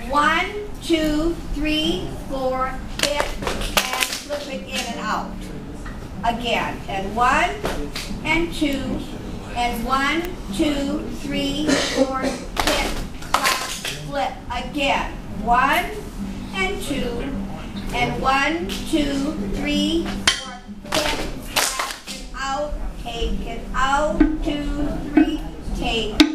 1, 2, 3, 4, hip, and flip it in and out. Again, and 1, and 2, and 1, 2, 3, 4, hip, clap, flip. Again, 1, and 2, and 1, 2, 3, 4, hip, clap, and out, take it out, 2, 3, take it.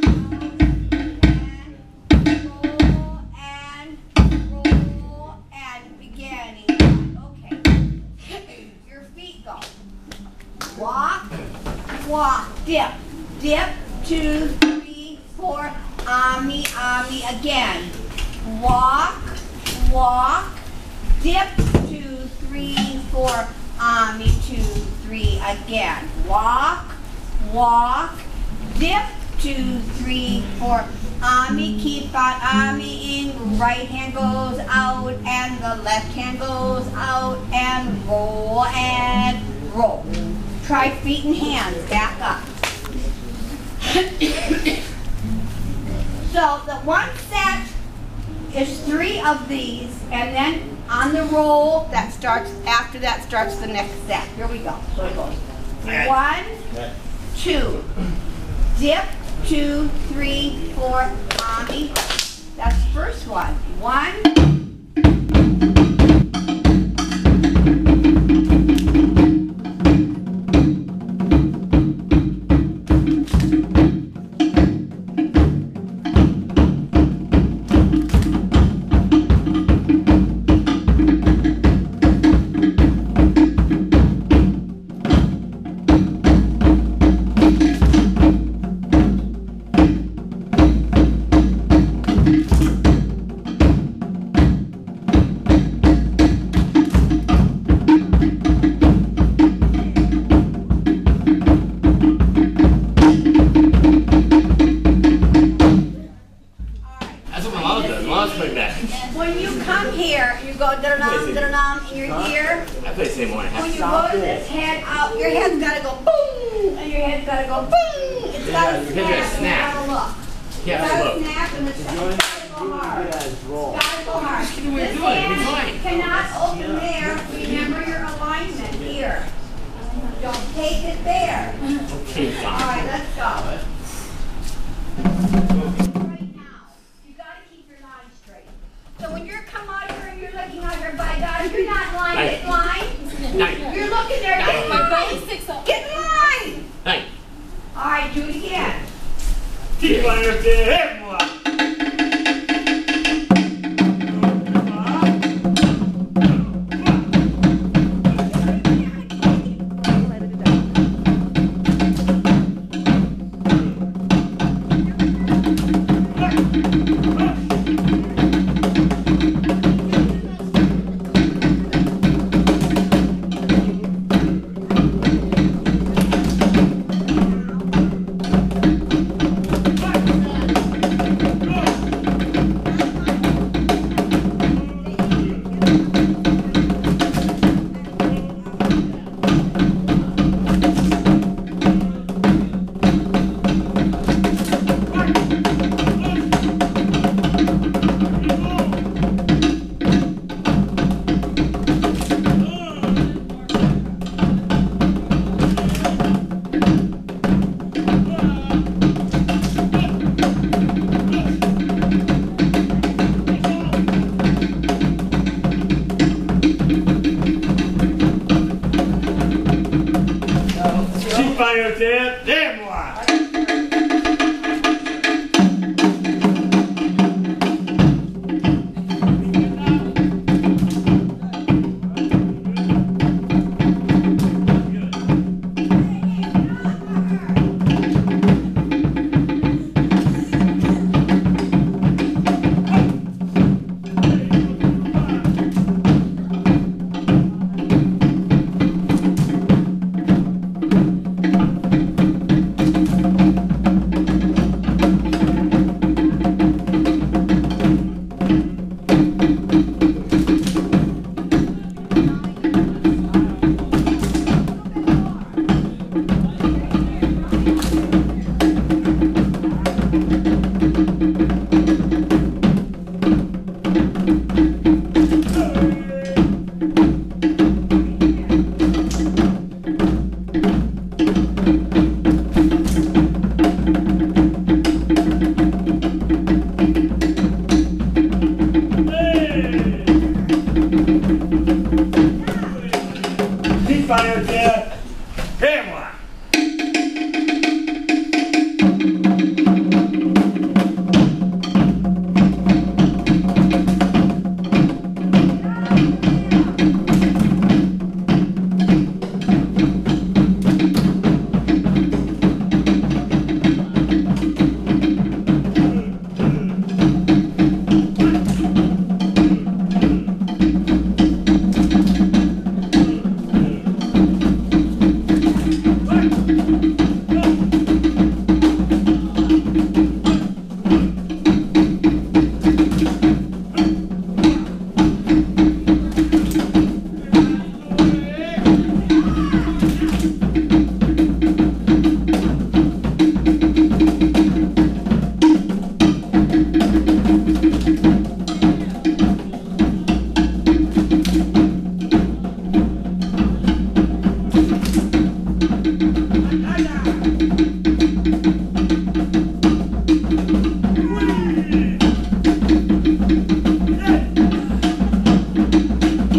Walk, walk, dip, dip, 2, 3, 4, ami, ami, again. Walk, walk, dip, 2, 3, 4, ami, 2, 3, again. Walk, walk, dip, 2, 3, 4, ami, keep on ami in, right hand goes out, and the left hand goes out, and roll, and roll. Try feet and hands, back up. So the one set is 3 of these, and then on the roll, that starts, after that starts the next set. Here we go. So it goes 1, 2, dip, 2, 3, 4, ami. That's the first one. 1, when you come here, you go da-da-dum, da-da-dum, and you're here. I play the same one. When you go to this head out, your head's got to go boom, and your head's got to go boom. It's got to snap. You got to look. Yeah, it's got to snap, and it's got to go hard. It's got to go hard. This hand cannot open there. Remember your alignment here. Don't take it there. Okay, all right, let's go. So when you're come out here and you're looking at her by God, you're not lying. Get in line. You're looking there. Get in line. Get in line. All right, do it again. Keep on your